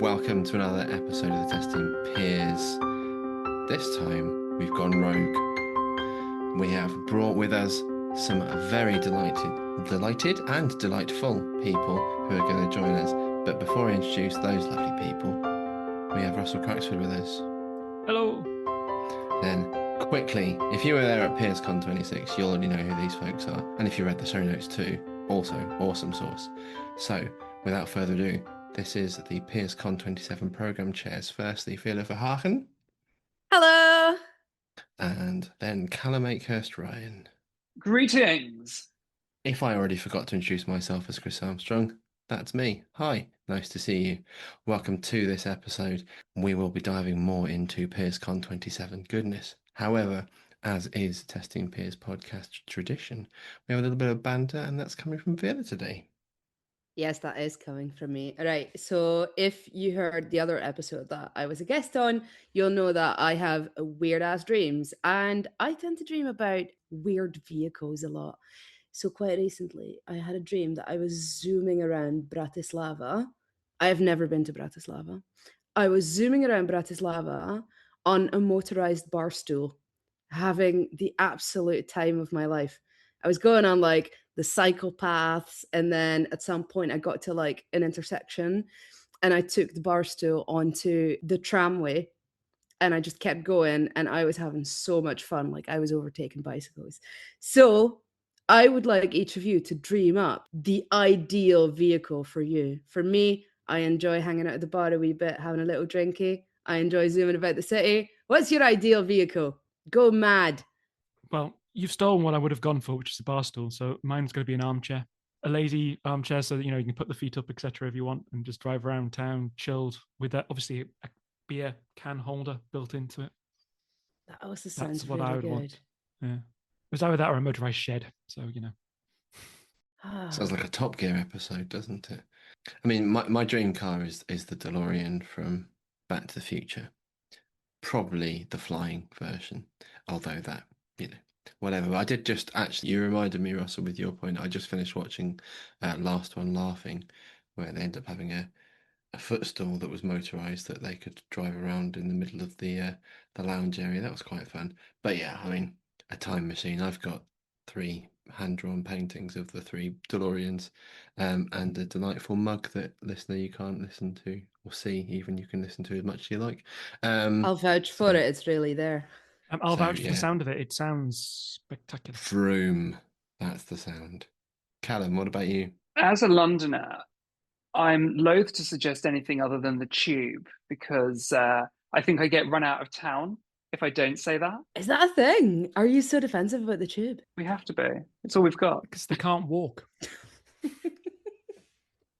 Welcome to another episode of the Testing Peers. This time we've gone rogue. We have brought with us some very delighted and delightful people who are going to join us. But before I introduce those lovely people, we have Russell Craxford with us. Hello. Then, quickly, if you were there at PeersCon 26, you'll already know who these folks are. And if you read the show notes too, also awesome source. So, without further ado, this is the PeersCon 27 programme chairs. Firstly, Veerle Verhagen. Hello. And then Callum Akehurst-Ryan. Greetings. If I already forgot to introduce myself as Chris Armstrong, that's me. Hi, nice to see you. Welcome to this episode. We will be diving more into PeersCon 27 goodness. However, as is Testing Peers podcast tradition, we have a little bit of banter, and that's coming from Veerle today. Yes, that is coming from me. All right. So if you heard the other episode that I was a guest on, you'll know that I have weird ass dreams, and I tend to dream about weird vehicles a lot. So quite recently, I had a dream that I was zooming around Bratislava. I have never been to Bratislava. I was zooming around Bratislava on a motorized bar stool, having the absolute time of my life. I was going on like the cycle paths, and then at some point I got to like an intersection and I took the bar stool onto the tramway and I just kept going, and I was having so much fun. Like I was overtaking bicycles. So I would like each of you to dream up the ideal vehicle for you. For me, I enjoy hanging out at the bar a wee bit, having a little drinky. I enjoy zooming about the city. What's your ideal vehicle? Go mad. Well, you've stolen what I would have gone for, which is a bar stool. So mine's going to be an armchair, a lazy armchair, so that you can put the feet up, etc. if you want, and just drive around town, chilled with that. Obviously, a beer can holder built into it. That also sounds That's what really I would good. want. Yeah, it was either that or a motorized shed. So Sounds like a Top Gear episode, doesn't it? I mean, my dream car is the DeLorean from Back to the Future. Probably the flying version, although that, whatever. I did just actually, you reminded me, Russell, with your point. I just finished watching Last One Laughing, where they end up having a footstool that was motorized that they could drive around in the middle of the lounge area. That was quite fun. But yeah, I mean, a time machine. I've got 3 hand-drawn paintings of the 3 DeLoreans, and a delightful mug that, listener, you can't listen to or see. Even you can listen to as much as you like. I'll vouch for it. It's really there. I'll vouch for the sound of it. It sounds spectacular. Vroom. That's the sound. Callum, what about you? As a Londoner, I'm loath to suggest anything other than the tube because I think I get run out of town if I don't say that. Is that a thing? Are you so defensive about the tube? We have to be. It's all we've got. Because they can't walk.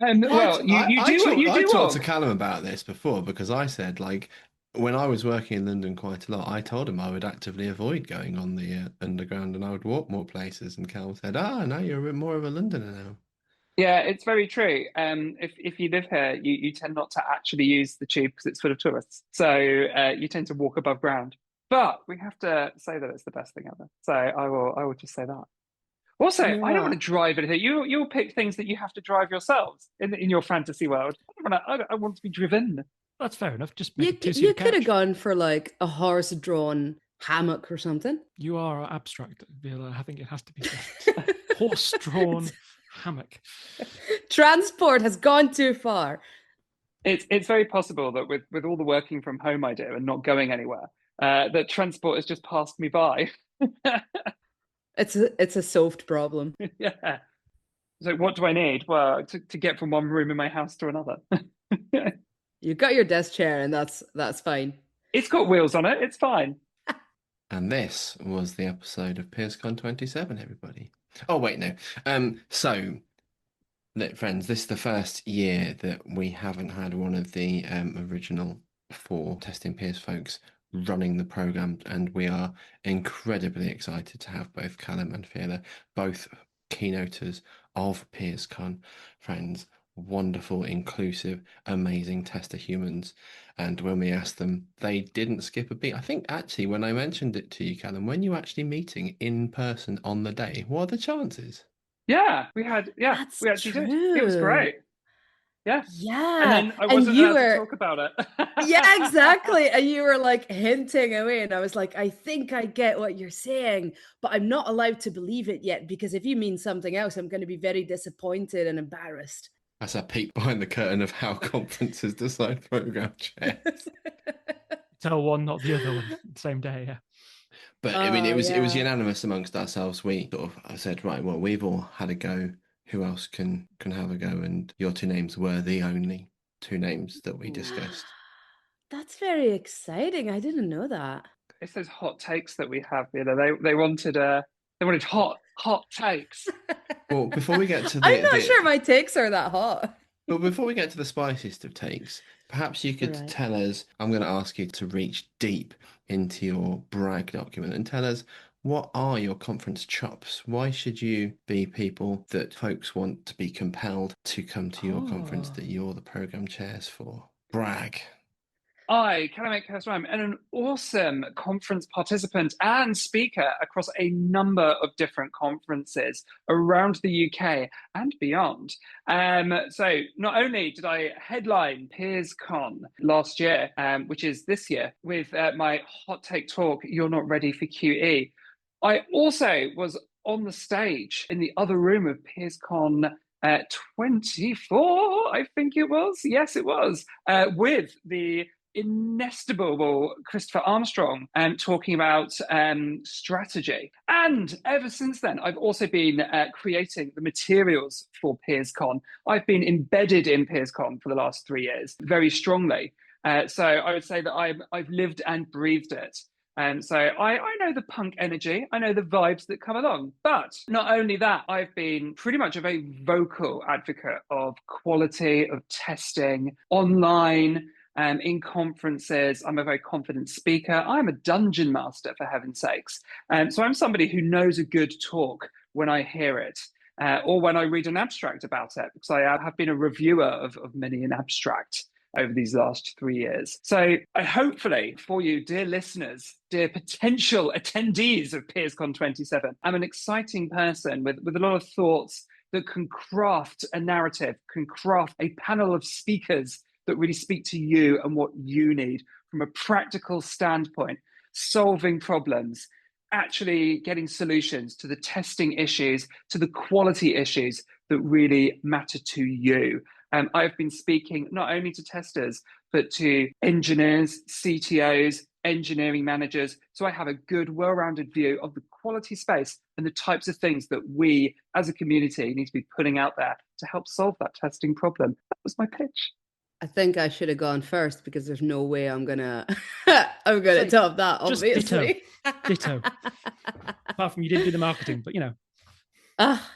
Well, I talked to Callum about this before, because I said, like, when I was working in London quite a lot, I told him I would actively avoid going on the underground and I would walk more places. And Callum said, now you're a bit more of a Londoner now. Yeah, it's very true. If you live here, you tend not to actually use the tube because it's full of tourists. So you tend to walk above ground. But we have to say that it's the best thing ever. So I will just say that. Also, I don't want to drive anything. You'll pick things that you have to drive yourselves in your fantasy world. I want to be driven. That's fair enough. Just make you could have gone for like a horse-drawn hammock or something. You are abstract, Veerle. I think it has to be horse-drawn hammock. Transport has gone too far. It's very possible that with all the working from home I do and not going anywhere, that transport has just passed me by. It's a solved problem. Yeah. So what do I need? Well, to get from one room in my house to another. You've got your desk chair, and that's fine. It's got wheels on it. It's fine. And this was the episode of PeersCon 27, everybody. Oh, wait, no. So, look, friends, this is the first year that we haven't had one of the original 4 Testing Peers folks running the program, and we are incredibly excited to have both Callum and Veerle, both keynoters of PeersCon. Friends, wonderful, inclusive, amazing tester humans. And when we asked them, they didn't skip a beat. I think actually when I mentioned it to you, Callum, when you actually meeting in person on the day, what are the chances? Yeah, we actually did. It was great. Yeah. Yeah. And then I And wasn't you allowed to were, talk about it. yeah, exactly. And you were like hinting away. And I was like, I think I get what you're saying, but I'm not allowed to believe it yet, because if you mean something else, I'm going to be very disappointed and embarrassed. As I peek behind the curtain of how conferences decide program chairs. Tell one, not the other one, same day. Yeah. But I mean, Oh, it was yeah. unanimous amongst ourselves. We sort of said, right, well, we've all had a go. Who else can have a go? And your two names were the only two names that we discussed. That's very exciting. I didn't know that. It's those hot takes that we have. They wanted hot takes. Well, before we get to I'm not sure my takes are that hot. but before we get to the spiciest of takes, perhaps you could Right. tell us. I'm going to ask you to reach deep into your brag document and tell us, what are your conference chops? Why should you be people that folks want to be compelled to come to your conference that you're the program chairs for? Brag. Callum Akehurst-Ryan, and an awesome conference participant and speaker across a number of different conferences around the UK and beyond. So not only did I headline PeersCon last year, which is this year, with my hot take talk, You're Not Ready for QE, I also was on the stage in the other room of PeersCon 24, I think it was. Yes, it was, with the inestimable Christopher Armstrong talking about strategy. And ever since then, I've also been creating the materials for PeersCon. I've been embedded in PeersCon for the last 3 years very strongly. So I would say that I've lived and breathed it. So I know the punk energy, I know the vibes that come along. But not only that, I've been pretty much a very vocal advocate of quality, of testing online, in conferences. I'm a very confident speaker. I'm a dungeon master, for heaven's sakes. So I'm somebody who knows a good talk when I hear it. Or when I read an abstract about it, because I have been a reviewer of many an abstract over these last 3 years. So hopefully for you, dear listeners, dear potential attendees of PeersCon 27, I'm an exciting person with a lot of thoughts that can craft a narrative, can craft a panel of speakers that really speak to you and what you need from a practical standpoint, solving problems, actually getting solutions to the testing issues, to the quality issues that really matter to you. I've been speaking not only to testers, but to engineers, CTOs, engineering managers. So I have a good, well-rounded view of the quality space and the types of things that we as a community need to be putting out there to help solve that testing problem. That was my pitch. I think I should have gone first, because there's no way I'm gonna top that, Just obviously. Ditto. Apart from you didn't do the marketing, but you know.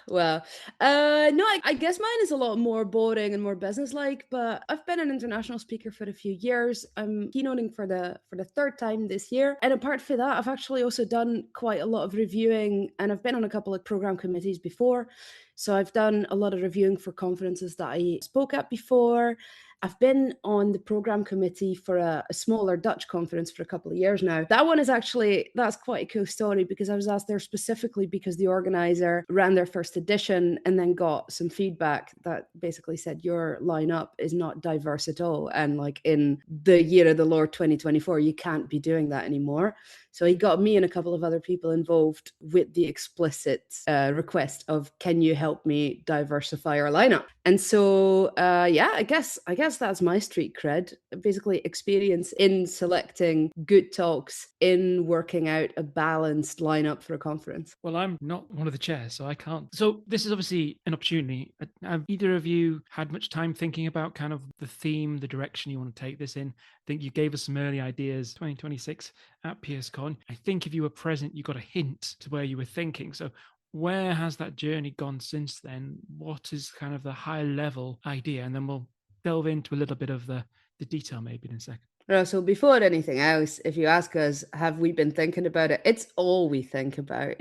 Well, no, I guess mine is a lot more boring and more business-like, but I've been an international speaker for a few years. I'm keynoting for the third time this year. And apart from that, I've actually also done quite a lot of reviewing, and I've been on a couple of program committees before. So I've done a lot of reviewing for conferences that I spoke at before. I've been on the program committee for a smaller Dutch conference for a couple of years now. That one is that's quite a cool story, because I was asked there specifically because the organizer ran their first edition and then got some feedback that basically said your lineup is not diverse at all. And like in the year of the Lord 2024, you can't be doing that anymore. So he got me and a couple of other people involved with the explicit request of, can you help me diversify our lineup? And so, yeah, I guess that's my street cred. Basically, experience in selecting good talks, in working out a balanced lineup for a conference. Well, I'm not one of the chairs, so I can't. So this is obviously an opportunity. Have either of you had much time thinking about kind of the theme, the direction you want to take this in? I think you gave us some early ideas, 2026 at PeersCon. I think if you were present, you got a hint to where you were thinking. So where has that journey gone since then? What is kind of the high level idea? And then we'll delve into a little bit of the detail maybe in a second. So before anything else, if you ask us, have we been thinking about it? It's all we think about.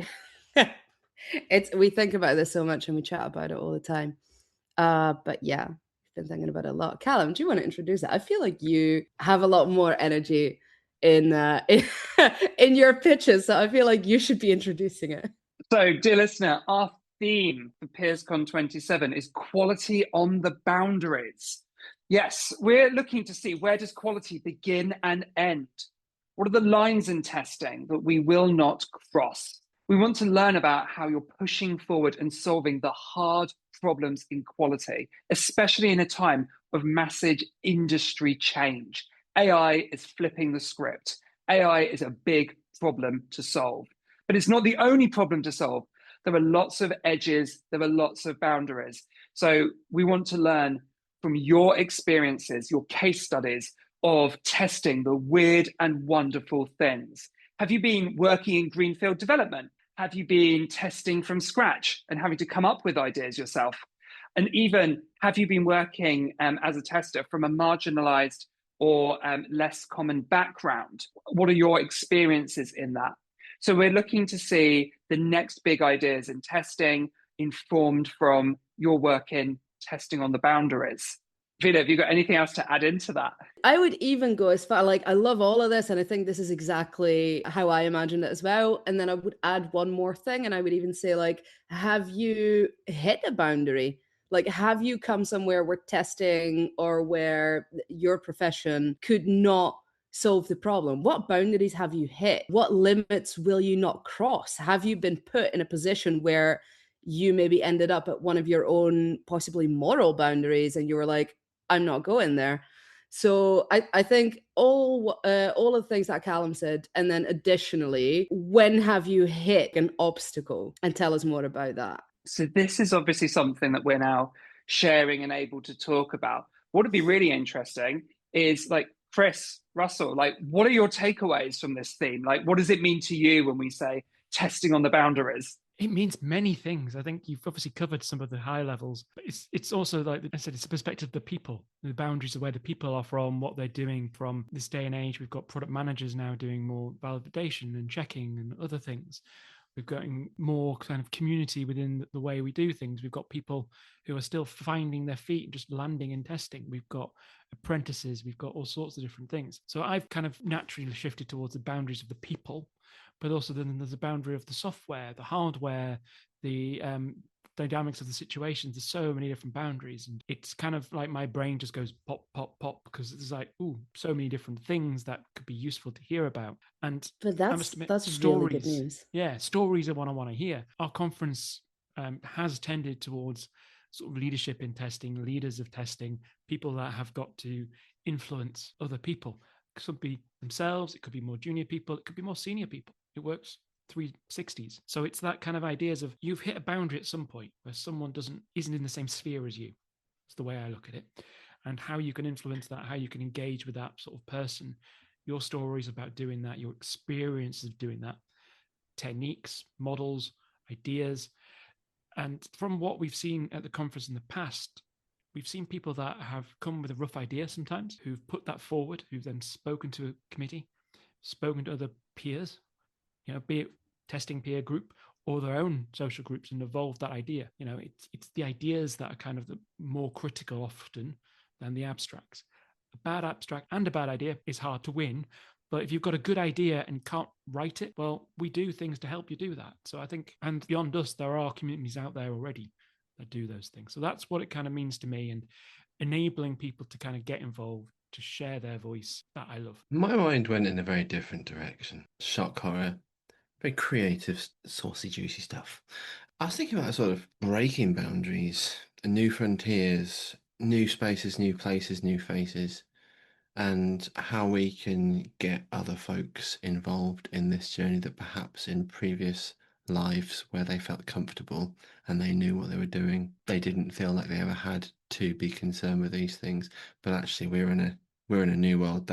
We think about this so much and we chat about it all the time. But yeah, I've been thinking about it a lot. Callum, do you want to introduce it? I feel like you have a lot more energy in your pitches, so I feel like you should be introducing it. So, dear listener, our theme for PeersCon 27 is quality on the boundaries. Yes, we're looking to see, where does quality begin and end? What are the lines in testing that we will not cross? We want to learn about how you're pushing forward and solving the hard problems in quality, especially in a time of massive industry change. AI is flipping the script. AI is a big problem to solve, but it's not the only problem to solve. There are lots of edges, there are lots of boundaries. So we want to learn from your experiences, your case studies of testing the weird and wonderful things. Have you been working in greenfield development? Have you been testing from scratch and having to come up with ideas yourself? And even, have you been working as a tester from a marginalized or less common background? What are your experiences in that? So we're looking to see the next big ideas in testing informed from your work in testing on the boundaries. Veerle, have you got anything else to add into that? I would even go as far, like, I love all of this, and I think this is exactly how I imagined it as well. And then I would add one more thing, and I would even say, like, have you hit a boundary? Like, have you come somewhere where testing or where your profession could not solve the problem? What boundaries have you hit? What limits will you not cross? Have you been put in a position where you maybe ended up at one of your own possibly moral boundaries and you were like, I'm not going there? So I think all of the things that Callum said, and then additionally, when have you hit an obstacle? And tell us more about that. So this is obviously something that we're now sharing and able to talk about. What would be really interesting is, like, Chris, Russell, like, what are your takeaways from this theme? Like, what does it mean to you when we say testing on the boundaries? It means many things. I think you've obviously covered some of the high levels, but it's also, like I said, it's the perspective of the people, the boundaries of where the people are from, what they're doing. From this day and age, we've got product managers now doing more validation and checking and other things. We've got more kind of community within the way we do things. We've got people who are still finding their feet and just landing in testing. We've got apprentices. We've got all sorts of different things. So I've kind of naturally shifted towards the boundaries of the people, but also then there's a boundary of the software, the hardware, the dynamics of the situations. There's so many different boundaries, and it's kind of like my brain just goes pop, pop, pop, because it's like, ooh, so many different things that could be useful to hear about. And But I must admit, that's stories, really good news. Yeah, stories are what I want to hear. Our conference has tended towards sort of leadership in testing, leaders of testing, people that have got to influence other people. It could be themselves, it could be more junior people, it could be more senior people. It works 360s. So it's that kind of ideas of, you've hit a boundary at some point where someone isn't in the same sphere as you. It's the way I look at it. And how you can influence that, how you can engage with that sort of person. Your stories about doing that, your experiences of doing that, techniques, models, ideas. And from what we've seen at the conference in the past, we've seen people that have come with a rough idea sometimes, who've put that forward, who've then spoken to a committee, spoken to other peers, be it testing peer group or their own social groups, and evolved that idea. It's the ideas that are kind of the more critical often than the abstracts. A bad abstract and a bad idea is hard to win, but if you've got a good idea and can't write it, well, we do things to help you do that. So I think, and beyond us, there are communities out there already that do those things. So that's what it kind of means to me, and enabling people to kind of get involved, to share their voice, that I love. My mind went in a very different direction. Shock horror, very creative, saucy, juicy stuff. I was thinking about sort of breaking boundaries, new frontiers, new spaces, new places, new faces, and how we can get other folks involved in this journey that perhaps in previous lives where they felt comfortable and they knew what they were doing, they didn't feel like they ever had to be concerned with these things. But actually we're in a new world.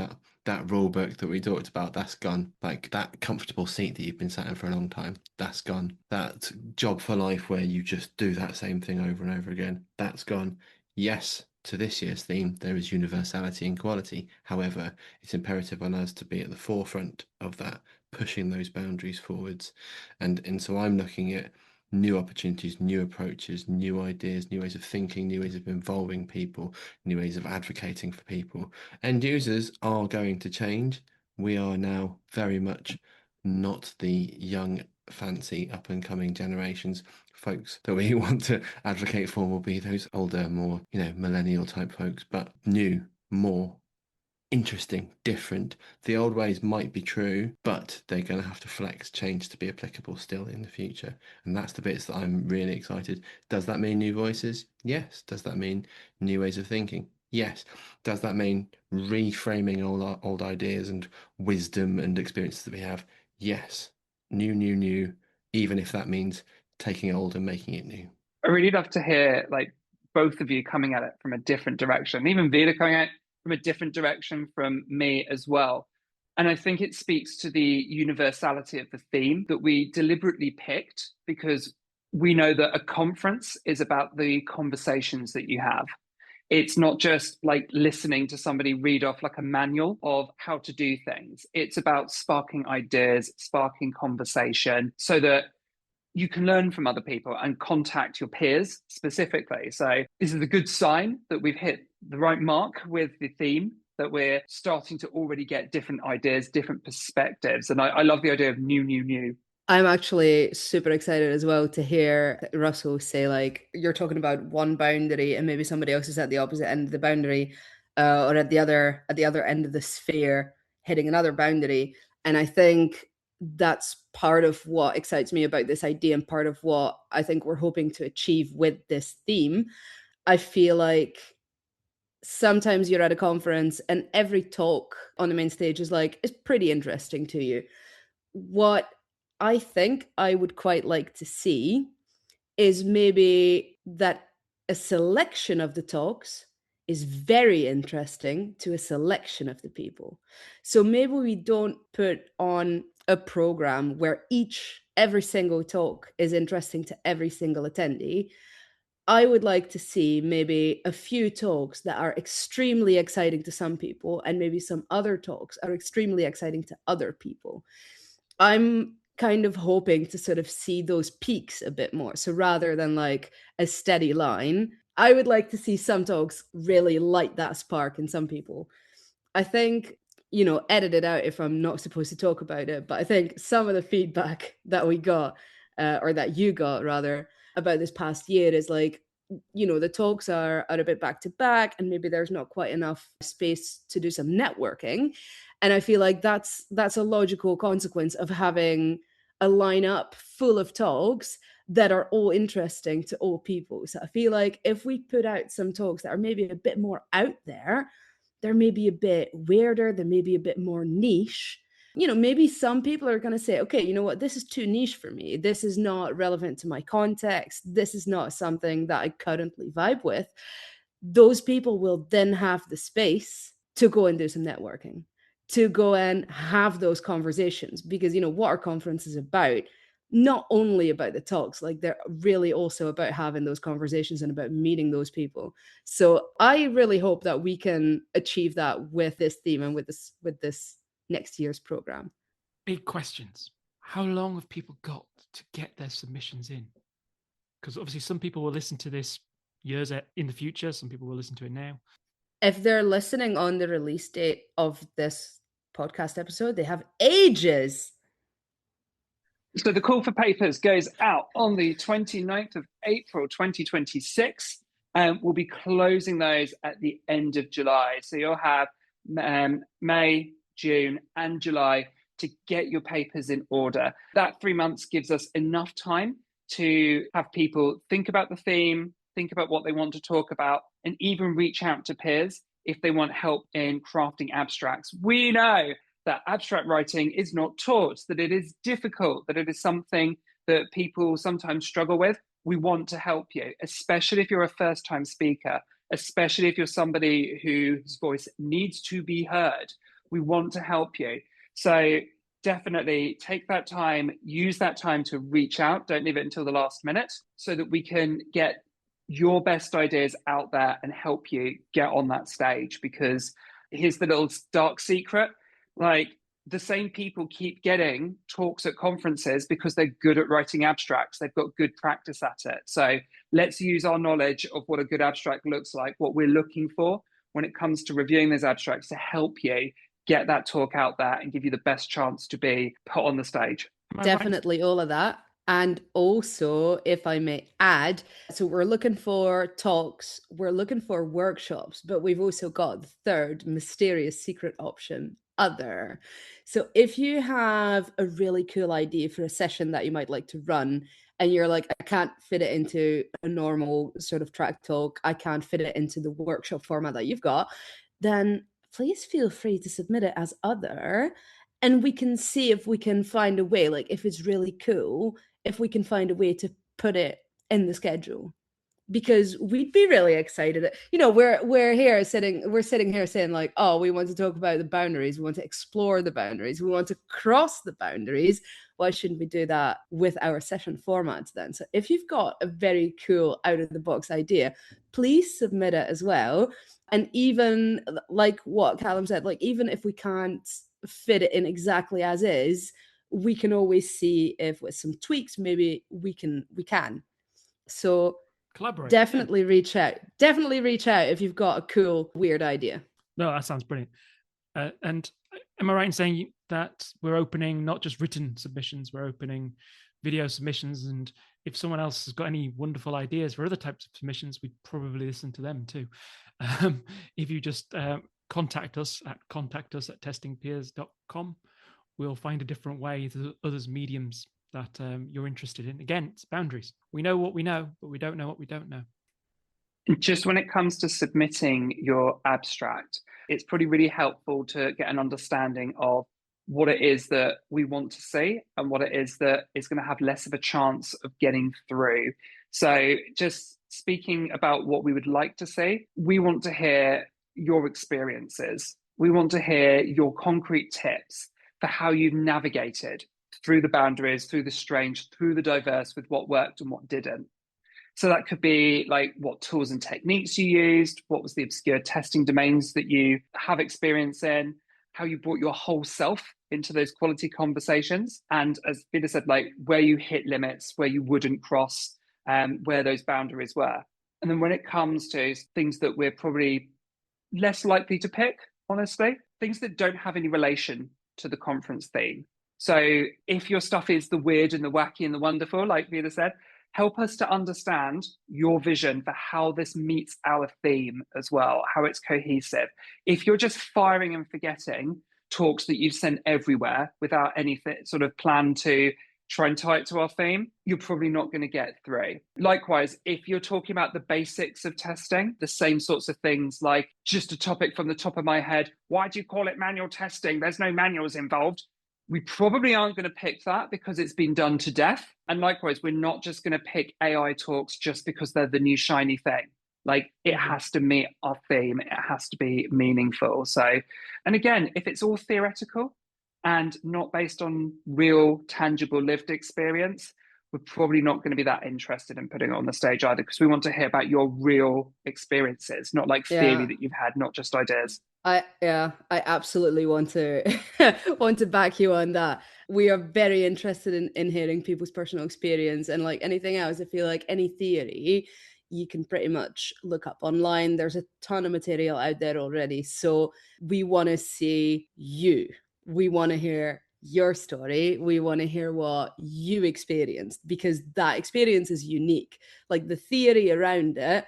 That rule book that we talked about, that's gone. Like, that comfortable seat that you've been sat in for a long time, that's gone. That job for life where you just do that same thing over and over again, that's gone. Yes, to this year's theme, there is universality and quality. However, it's imperative on us to be at the forefront of that, pushing those boundaries forwards. And so I'm looking at new opportunities, new approaches, new ideas, new ways of thinking, new ways of involving people, new ways of advocating for people. End users are going to change. We are now very much not the young fancy up and coming generations. Folks that we want to advocate for will be those older, more, millennial type folks, but new, more interesting, different. The old ways might be true, but they're going to have to flex, change to be applicable still in the future. And that's the bits that I'm really excited. Does that mean new voices? Yes. Does that mean new ways of thinking? Yes. Does that mean reframing all our old ideas and wisdom and experiences that we have? Yes. New, even if that means taking old and making it new. I really love to hear like both of you coming at it from a different direction, even Veerle coming at it from a different direction from me as well. And I think it speaks to the universality of the theme that we deliberately picked, because we know that a conference is about the conversations that you have. It's not just like listening to somebody read off like a manual of how to do things. It's about sparking ideas, sparking conversation, so that you can learn from other people and contact your peers specifically. So this is a good sign that we've hit the right mark with the theme, that we're starting to already get different ideas, different perspectives. And I love the idea of new. I'm actually super excited as well to hear Russell say, like, you're talking about one boundary and maybe somebody else is at the opposite end of the boundary, or at the other end of the sphere hitting another boundary. And I think that's part of what excites me about this idea, and part of what I think we're hoping to achieve with this theme. I feel like sometimes you're at a conference and every talk on the main stage is pretty interesting to you. What I think I would quite like to see is maybe that a selection of the talks is very interesting to a selection of the people. So maybe we don't put on a program where every single talk is interesting to every single attendee. I would like to see maybe a few talks that are extremely exciting to some people, and maybe some other talks are extremely exciting to other people. I'm kind of hoping to sort of see those peaks a bit more. So rather than like a steady line, I would like to see some talks really light that spark in some people. I think, edit it out if I'm not supposed to talk about it, but I think some of the feedback that we got, or that you got rather, about this past year is like, the talks are a bit back to back, and maybe there's not quite enough space to do some networking. And I feel like that's a logical consequence of having a lineup full of talks that are all interesting to all people. So I feel like if we put out some talks that are maybe a bit more out there, they're maybe a bit weirder, they're maybe a bit more niche. Maybe some people are going to say, okay, you know what, this is too niche for me. This is not relevant to my context. This is not something that I currently vibe with. Those people will then have the space to go and do some networking, to go and have those conversations, because what our conference is about, not only about the talks, like they're really also about having those conversations and about meeting those people. So I really hope that we can achieve that with this theme and with this next year's program. Big questions. How long have people got to get their submissions in? Because obviously some people will listen to this years in the future, some people will listen to it now. If they're listening on the release date of this podcast episode, they have ages. So the call for papers goes out on the 29th of April 2026, and we'll be closing those at the end of July. So you'll have May, June and July to get your papers in order. That 3 months gives us enough time to have people think about the theme, think about what they want to talk about, and even reach out to peers if they want help in crafting abstracts. We know that abstract writing is not taught, that it is difficult, that it is something that people sometimes struggle with. We want to help you, especially if you're a first-time speaker, especially if you're somebody whose voice needs to be heard. We want to help you. So definitely take that time, use that time to reach out. Don't leave it until the last minute, so that we can get your best ideas out there and help you get on that stage. Because here's the little dark secret. Like, the same people keep getting talks at conferences because they're good at writing abstracts. They've got good practice at it. So let's use our knowledge of what a good abstract looks like, what we're looking for when it comes to reviewing those abstracts, to help you get that talk out there and give you the best chance to be put on the stage. Am I right? Definitely all of that. And also, if I may add, so we're looking for talks, we're looking for workshops, but we've also got the third mysterious secret option, other. So if you have a really cool idea for a session that you might like to run, and you're like, I can't fit it into a normal sort of track talk, I can't fit it into the workshop format that you've got, then please feel free to submit it as other, and we can see if we can find a way, like if it's really cool, if we can find a way to put it in the schedule, because we'd be really excited. You know, we're sitting here saying like, oh, we want to talk about the boundaries, we want to explore the boundaries, we want to cross the boundaries. Why shouldn't we do that with our session formats then? So if you've got a very cool out of the box idea, please submit it as well. And even like what Callum said, like even if we can't fit it in exactly as is, we can always see if with some tweaks maybe we can. So Collaborate. definitely reach out. Definitely reach out if you've got a cool, weird idea. No, that sounds brilliant. And am I right in saying that we're opening not just written submissions, we're opening video submissions? And if someone else has got any wonderful ideas for other types of submissions, we'd probably listen to them too. If you just contact us at testingpeers.com, we'll find a different way to others' mediums that you're interested in. Again, it's boundaries. We know what we know, but we don't know what we don't know. Just when it comes to submitting your abstract, it's probably really helpful to get an understanding of what it is that we want to see and what it is that is going to have less of a chance of getting through. So just speaking about what we would like to see, we want to hear your experiences. We want to hear your concrete tips for how you've navigated through the boundaries, through the strange, through the diverse, with what worked and what didn't. So that could be like what tools and techniques you used, what was the obscure testing domains that you have experience in, how you brought your whole self into those quality conversations. And as Peter said, like where you hit limits, where you wouldn't cross, where those boundaries were. And then when it comes to things that we're probably less likely to pick, honestly, things that don't have any relation to the conference theme. So if your stuff is the weird and the wacky and the wonderful, like Peter said, help us to understand your vision for how this meets our theme as well, how it's cohesive. If you're just firing and forgetting talks that you've sent everywhere without anything sort of plan to try and tie it to our theme, you're probably not going to get through. Likewise, if you're talking about the basics of testing, the same sorts of things, like just a topic from the top of my head, why do you call it manual testing? There's no manuals involved. We probably aren't going to pick that because it's been done to death. And likewise, we're not just going to pick AI talks just because they're the new shiny thing. Like it has to meet our theme. It has to be meaningful. So, and again, if it's all theoretical and not based on real, tangible, lived experience, we're probably not going to be that interested in putting it on the stage either, because we want to hear about your real experiences, not like theory that you've had, not just ideas. I absolutely want to want to back you on that. We are very interested in hearing people's personal experience, and like anything else, I feel like any theory you can pretty much look up online. There's a ton of material out there already. So we want to see you. We want to hear your story. We want to hear what you experienced, because that experience is unique. Like the theory around it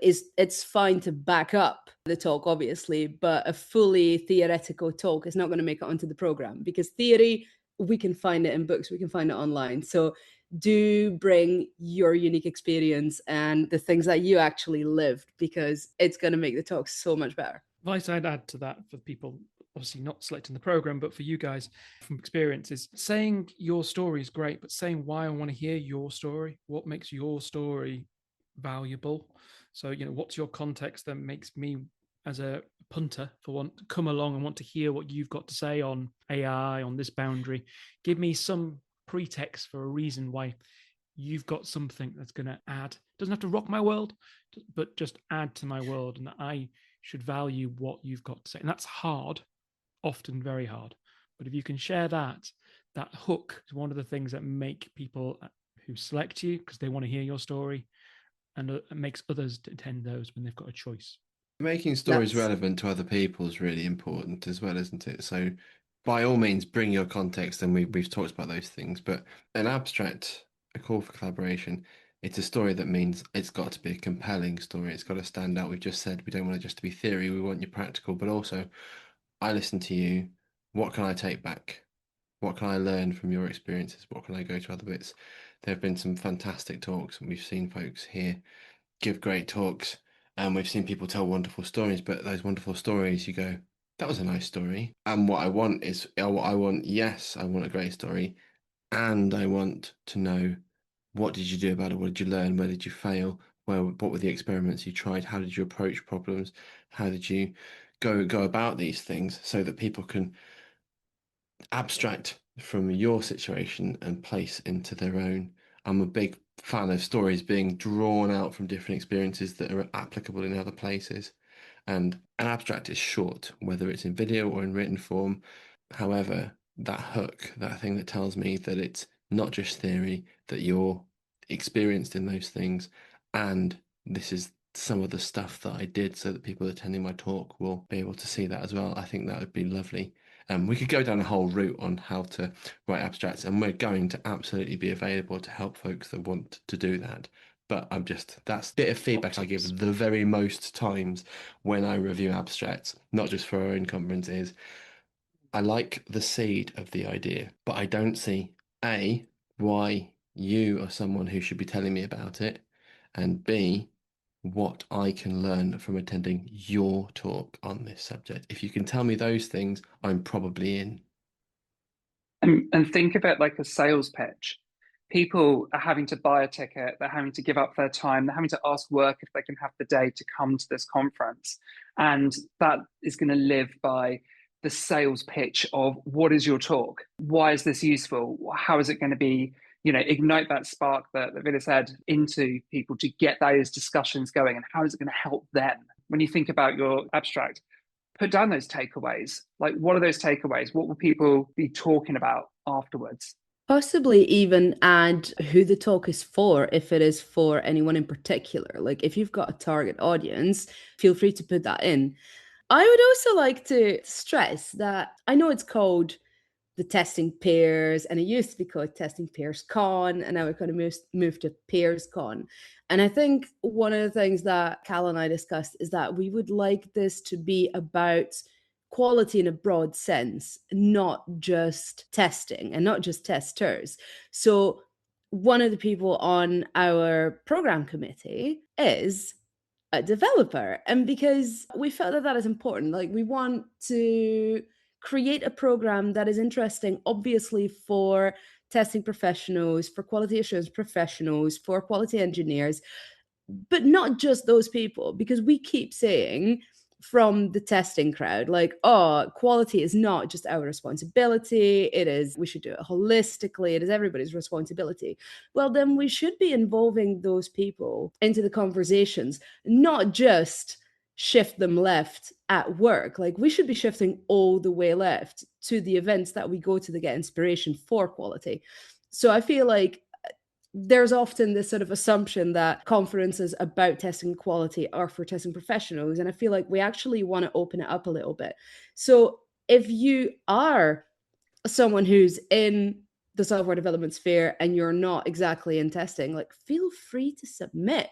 it's fine to back up the talk, obviously, but a fully theoretical talk is not going to make it onto the program, because theory, we can find it in books, we can find it online. So do bring your unique experience and the things that you actually lived, because it's going to make the talk so much better. Advice I'd add to that for people obviously not selecting the program, but for you guys from experience, is saying your story is great, but saying why I want to hear your story, what makes your story valuable. So, you know, what's your context that makes me as a punter for want to come along and want to hear what you've got to say on AI, on this boundary. Give me some pretext for a reason why you've got something that's going to add. Doesn't have to rock my world, but just add to my world, and that I should value what you've got to say. And that's hard, often very hard. But if you can share that hook is one of the things that make people who select you because they want to hear your story, and it makes others to attend those when they've got a choice. Making stories relevant to other people is really important as well, isn't it? So by all means, bring your context, and we've talked about those things. But an abstract, a call for collaboration, it's a story that means it's got to be a compelling story. It's got to stand out. We've just said we don't want it just to be theory. We want you practical, but also, I listen to you. What can I take back? What can I learn from your experiences? What can I go to other bits? There have been some fantastic talks, and we've seen folks here give great talks, and we've seen people tell wonderful stories. But those wonderful stories, you go, that was a nice story. And what I want is, yes, I want a great story, and I want to know, what did you do about it? What did you learn? Where did you fail? What were the experiments you tried? How did you approach problems? How did you go about these things, so that people can abstract from your situation and place into their own. I'm a big fan of stories being drawn out from different experiences that are applicable in other places. And an abstract is short, whether it's in video or in written form. However, that hook, that thing that tells me that it's not just theory, that you're experienced in those things, and this is some of the stuff that I did, so that people attending my talk will be able to see that as well. I think that would be lovely. We could go down a whole route on how to write abstracts, and we're going to absolutely be available to help folks that want to do that. But that's a bit of feedback I give the very most times when I review abstracts, not just for our own conference, is I like the seed of the idea, but I don't see A, why you are someone who should be telling me about it, and B, what I can learn from attending your talk on this subject. If you can tell me those things, I'm probably in. And think of it like a sales pitch. People are having to buy a ticket, they're having to give up their time, they're having to ask work if they can have the day to come to this conference. And that is going to live by the sales pitch of, what is your talk? Why is this useful? How is it going to be, ignite that spark that Veerle said into people to get those discussions going? And how is it going to help them? When you think about your abstract, put down those takeaways. Like, what are those takeaways? What will people be talking about afterwards? Possibly even add who the talk is for, if it is for anyone in particular. Like, if you've got a target audience, feel free to put that in. I would also like to stress that I know it's called the testing peers, and it used to be called testing peers con, and now we're going to move to peers con. And I think one of the things that Cal and I discussed is that we would like this to be about quality in a broad sense, not just testing and not just testers. So one of the people on our program committee is a developer, and because we felt that that is important, like, we want to create a program that is interesting, obviously, for testing professionals, for quality assurance professionals, for quality engineers, but not just those people, because we keep saying from the testing crowd, like, oh, quality is not just our responsibility, it is, we should do it holistically, it is everybody's responsibility. Well, then we should be involving those people into the conversations, not just shift them left at work. Like, we should be shifting all the way left to the events that we go to that get inspiration for quality. So I feel like there's often this sort of assumption that conferences about testing quality are for testing professionals. And I feel like we actually want to open it up a little bit. So if you are someone who's in the software development sphere and you're not exactly in testing, like, feel free to submit.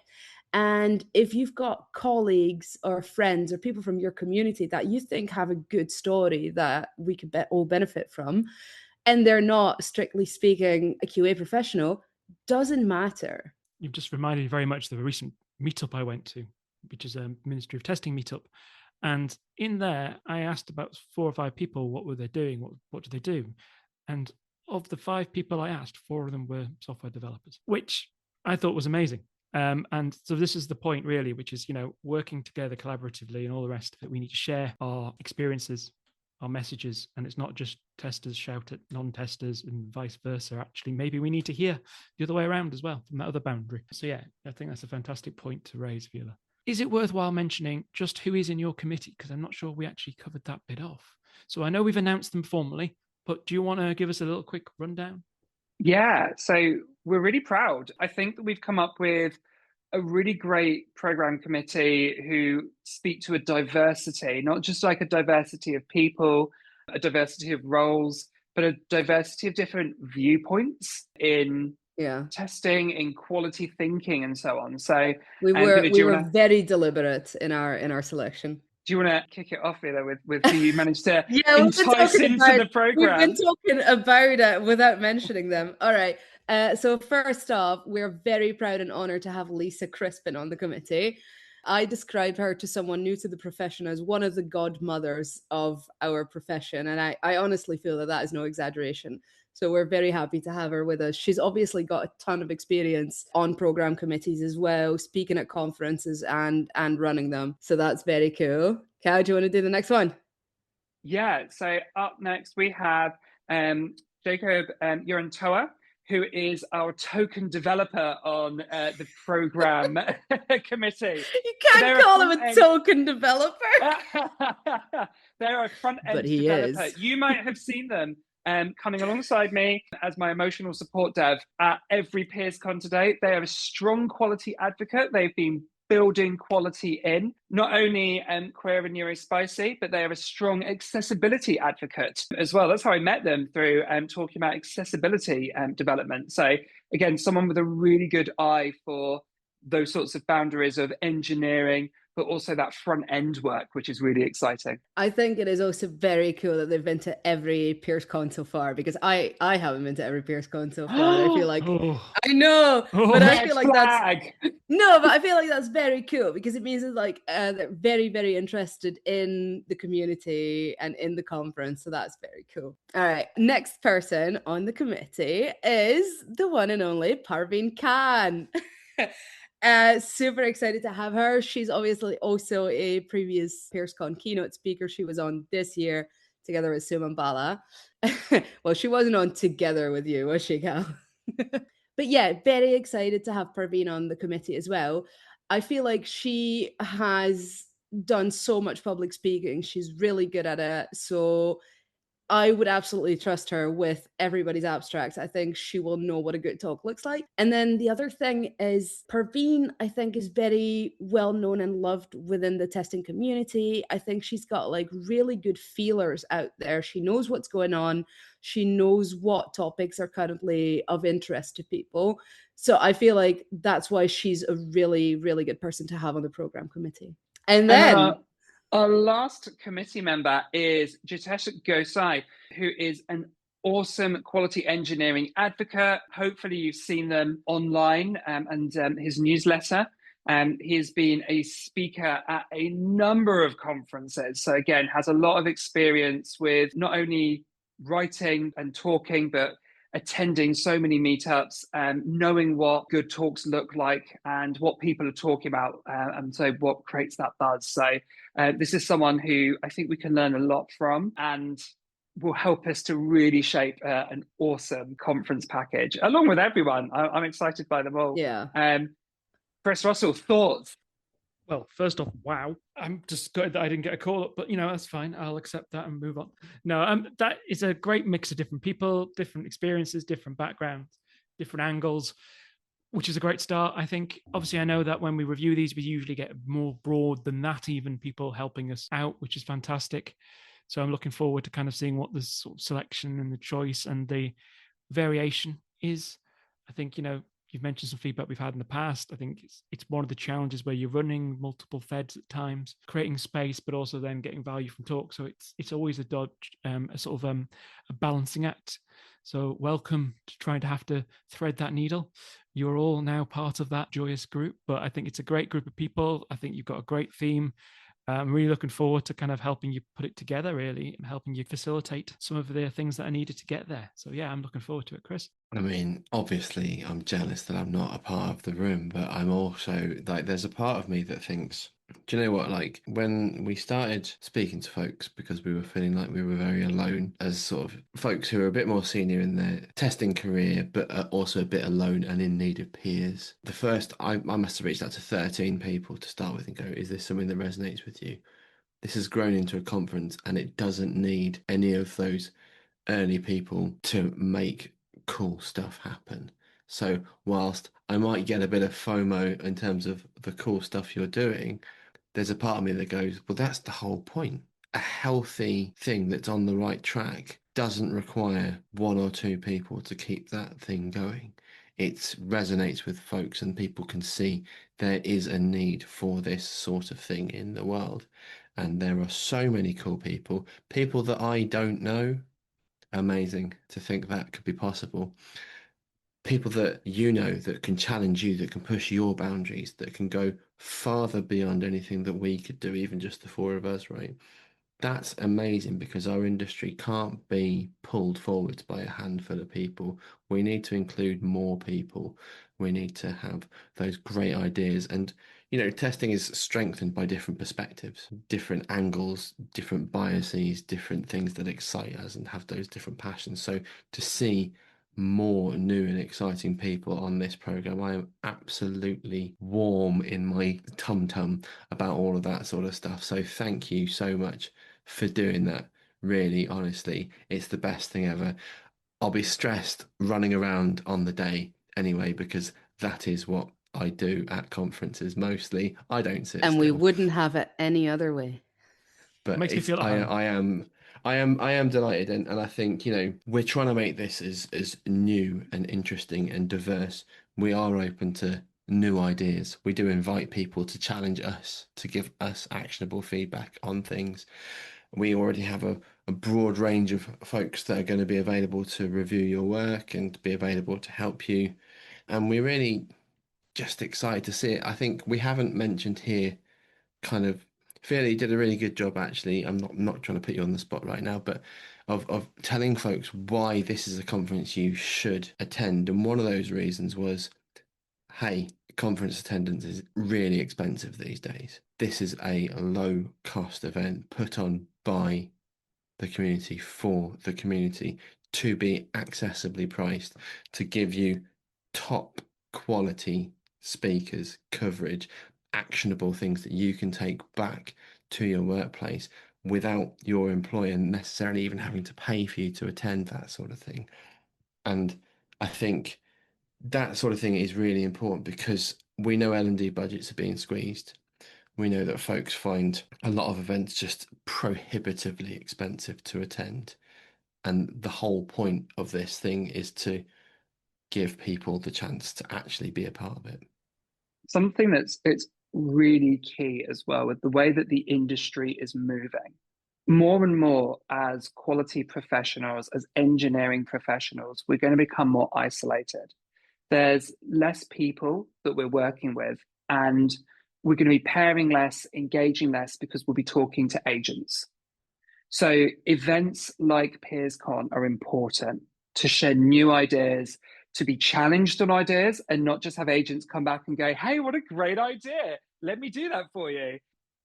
And if you've got colleagues or friends or people from your community that you think have a good story that we could all benefit from, and they're not, strictly speaking, a QA professional, doesn't matter. You've just reminded me very much of the recent meetup I went to, which is a Ministry of Testing meetup. And in there, I asked about 4 or 5 people, what were they doing? What do they do? And of the 5 people I asked, 4 of them were software developers, which I thought was amazing. And so this is the point, really, which is, working together collaboratively and all the rest of it. We need to share our experiences, our messages, and it's not just testers shout at non-testers and vice versa. Actually, maybe we need to hear the other way around as well, from that other boundary. So yeah, I think that's a fantastic point to raise, Veerle. Is it worthwhile mentioning just who is in your committee? Because I'm not sure we actually covered that bit off. So I know we've announced them formally, but do you want to give us a little quick rundown? Yeah, so we're really proud. I think that we've come up with a really great program committee who speak to a diversity, not just like a diversity of people, a diversity of roles, but a diversity of different viewpoints in testing, in quality thinking, and so on. So we were very deliberate in our selection. Do you want to kick it off, Veerle, with who you managed to entice into the program? We've been talking about it without mentioning them. All right. So first off, we're very proud and honoured to have Lisa Crispin on the committee. I describe her to someone new to the profession as one of the godmothers of our profession. And I honestly feel that is no exaggeration. So we're very happy to have her with us. She's obviously got a ton of experience on program committees as well, speaking at conferences and running them. So that's very cool. Cal, do you want to do the next one? Yeah. So up next we have Jacob Urantoa, who is our token developer on the program committee. You can't call him a token developer. They're a front-end developer. You might have seen them coming alongside me as my emotional support dev at every PeersCon to date. They are a strong quality advocate. They've been building quality in, not only queer and neurospicy, but they are a strong accessibility advocate as well. That's how I met them, through talking about accessibility development. So again, someone with a really good eye for those sorts of boundaries of engineering, but also that front end work, which is really exciting. I think it is also very cool that they've been to every PeersCon so far, because I haven't been to every PeersCon so far. And I feel like I know, but I feel like I feel like that's very cool, because it means that like they're very, very interested in the community and in the conference. So that's very cool. All right, next person on the committee is the one and only Parveen Khan. Super excited to have her. She's obviously also a previous PeersCon keynote speaker. She was on this year together with Suman Bala. Well, she wasn't on together with you, was she, Cal? But yeah, very excited to have Parveen on the committee as well. I feel like she has done so much public speaking. She's really good at it. So I would absolutely trust her with everybody's abstracts. I think she will know what a good talk looks like. And then the other thing is Parveen, I think, is very well known and loved within the testing community. I think she's got like really good feelers out there. She knows what's going on. She knows what topics are currently of interest to people. So I feel like that's why she's a really, really good person to have on the program committee. And then our last committee member is Jitesh Gosai, who is an awesome quality engineering advocate. Hopefully you've seen them online and his newsletter. He's been a speaker at a number of conferences. So again, has a lot of experience with not only writing and talking, but attending so many meetups and knowing what good talks look like and what people are talking about, and so what creates that buzz. So this is someone who I think we can learn a lot from and will help us to really shape an awesome conference package along with everyone. I'm excited by them all. Yeah. Chris Russell, thoughts? Well, first off, wow. I'm just gutted that I didn't get a call up, but that's fine. I'll accept that and move on. No, that is a great mix of different people, different experiences, different backgrounds, different angles, which is a great start, I think. Obviously, I know that when we review these, we usually get more broad than that, even people helping us out, which is fantastic. So I'm looking forward to kind of seeing what the sort of selection and the choice and the variation is. I think, you've mentioned some feedback we've had in the past. I think it's one of the challenges where you're running multiple feds at times, creating space, but also then getting value from talk. So it's always a dodge, a sort of a balancing act. So welcome to trying to have to thread that needle. You're all now part of that joyous group, but I think it's a great group of people. I think you've got a great theme. I'm really looking forward to kind of helping you put it together, really, and helping you facilitate some of the things that are needed to get there. So yeah, I'm looking forward to it, Chris. I mean, obviously, I'm jealous that I'm not a part of the room, but I'm also like, there's a part of me that thinks, do you know what? Like, when we started speaking to folks, because we were feeling like we were very alone as sort of folks who are a bit more senior in their testing career, but are also a bit alone and in need of peers. The first, I must have reached out to 13 people to start with and go, is this something that resonates with you? This has grown into a conference and it doesn't need any of those early people to make cool stuff happen. So whilst I might get a bit of FOMO in terms of the cool stuff you're doing, there's a part of me that goes, well, that's the whole point. a healthy thing that's on the right track doesn't require one or two people to keep that thing going. It resonates with folks, and people can see there is a need for this sort of thing in the world. And there are so many cool people that I don't know. Amazing to think that could be possible. People that you know that can challenge you, that can push your boundaries, that can go farther beyond anything that we could do, even just the four of us, right? That's amazing, because our industry can't be pulled forwards by a handful of people. We need to include more people. We need to have those great ideas. And, testing is strengthened by different perspectives, different angles, different biases, different things that excite us and have those different passions. So to see more new and exciting people on this program, I am absolutely warm in my tum-tum about all of that sort of stuff. So thank you so much for doing that. Really, honestly, it's the best thing ever. I'll be stressed running around on the day anyway, because that is what I do at conferences mostly. I don't sit And still. we wouldn't have it any other way. But Makes me feel at home. I am delighted, and I think, we're trying to make this as new and interesting and diverse. We are open to new ideas. We do invite people to challenge us, to give us actionable feedback on things. We already have a broad range of folks that are going to be available to review your work and be available to help you. And we're really just excited to see it. I think we haven't mentioned here kind of, Veerle did a really good job, actually. I'm not trying to put you on the spot right now, but of telling folks why this is a conference you should attend. And one of those reasons was, hey, conference attendance is really expensive these days. This is a low cost event put on by the community for the community, to be accessibly priced, to give you top quality speakers, coverage, actionable things that you can take back to your workplace without your employer necessarily even having to pay for you to attend, that sort of thing. And I think that sort of thing is really important, because we know L&D budgets are being squeezed. We know that folks find a lot of events just prohibitively expensive to attend. And the whole point of this thing is to give people the chance to actually be a part of it. Something that's it's really key as well with the way that the industry is moving. More and more, as quality professionals, as engineering professionals, we're going to become more isolated. There's less people that we're working with, and we're going to be pairing less, engaging less, because we'll be talking to agents. So events like PeersCon are important to share new ideas, to be challenged on ideas, and not just have agents come back and go, hey, what a great idea. Let me do that for you.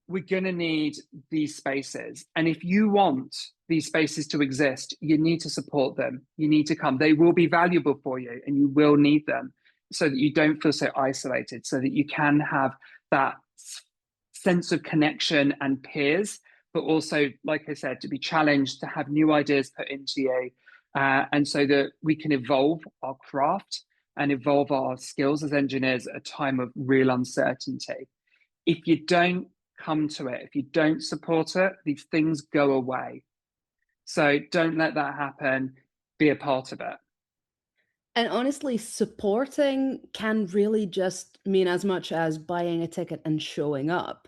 We're going to need these spaces. And if you want these spaces to exist, you need to support them. You need to come. They will be valuable for you, and you will need them, so that you don't feel so isolated, so that you can have that sense of connection and peers, but also, like I said, to be challenged, to have new ideas put into you, and so that we can evolve our craft and evolve our skills as engineers at a time of real uncertainty. If you don't come to it, if you don't support it, these things go away. So don't let that happen. Be a part of it. And honestly, supporting can really just mean as much as buying a ticket and showing up.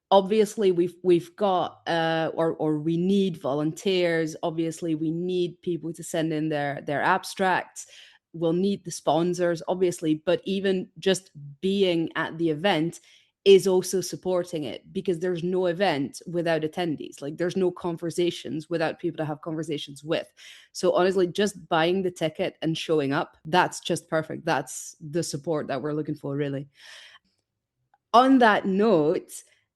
Obviously, we've got or we need volunteers. Obviously, we need people to send in their abstracts. We'll need the sponsors, obviously, but even just being at the event is also supporting it, because there's no event without attendees. Like, there's no conversations without people to have conversations with. So honestly, just buying the ticket and showing up, that's just perfect. That's the support that we're looking for, really. On that note,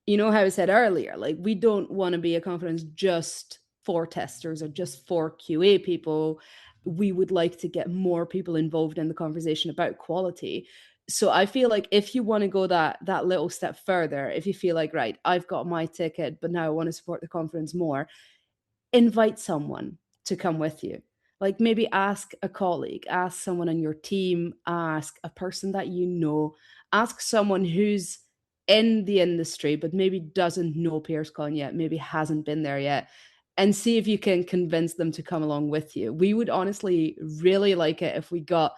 you know how I said earlier, like, we don't want to be a conference just for testers or just for QA people. We would like to get more people involved in the conversation about quality. So I feel like if you want to go that little step further, if you feel like, right, I've got my ticket, but now I want to support the conference more, invite someone to come with you. Like, maybe ask a colleague, ask someone on your team, ask a person that you know, ask someone who's in the industry, but maybe doesn't know PeersCon yet, maybe hasn't been there yet, and see if you can convince them to come along with you. We would honestly really like it if we got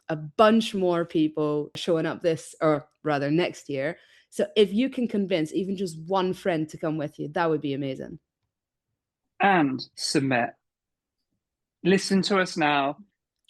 a bunch more people showing up next year. So if you can convince even just one friend to come with you, that would be amazing. And submit. Listen to us now.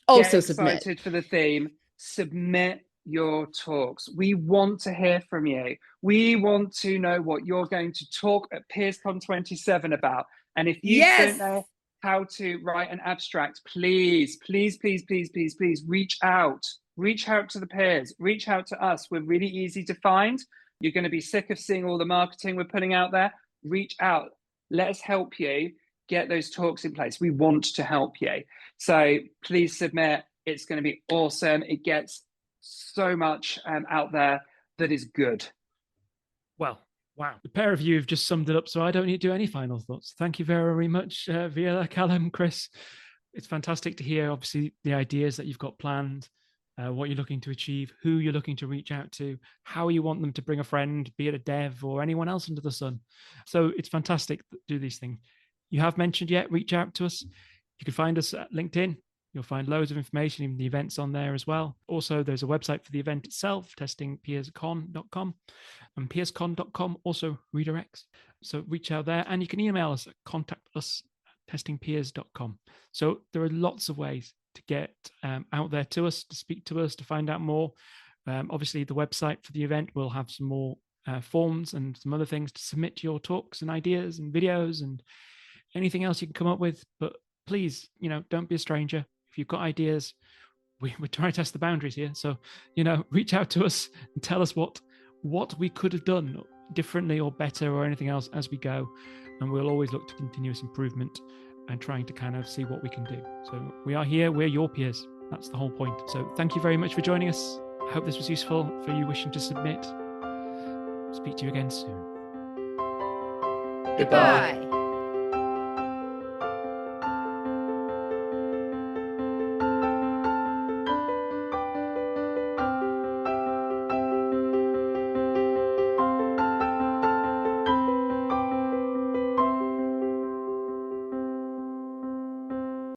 Also Get submit. excited for the theme. Submit your talks. We want to hear from you. We want to know what you're going to talk at PeersCon 27 about. And if you don't know how to write an abstract, please reach out. Reach out to the peers. Reach out to us. We're really easy to find. You're going to be sick of seeing all the marketing we're putting out there. Reach out. Let us help you get those talks in place. We want to help you. So please submit. It's going to be awesome. It gets so much out there that is good. Well, wow. The pair of you have just summed it up, so I don't need to do any final thoughts. Thank you very much, Veerle, Callum, Chris. It's fantastic to hear, obviously, the ideas that you've got planned, what you're looking to achieve, who you're looking to reach out to, how you want them to bring a friend, be it a dev or anyone else under the sun. So it's fantastic to do these things. You have mentioned yet, reach out to us. You can find us at LinkedIn. You'll find loads of information, even the events on there as well. Also, there's a website for the event itself, testingpeerscon.com, and peerscon.com also redirects. So reach out there, and you can email us at contact@testingpeers.com. So there are lots of ways to get out there to us, to speak to us, to find out more. Obviously, the website for the event will have some more forms and some other things to submit your talks and ideas and videos and anything else you can come up with. But please, don't be a stranger. If you've got ideas, we're trying to test the boundaries here. So, reach out to us and tell us what we could have done differently or better or anything else as we go. And we'll always look to continuous improvement and trying to kind of see what we can do. So we are here. We're your peers. That's the whole point. So thank you very much for joining us. I hope this was useful for you wishing to submit. Speak to you again soon. Goodbye.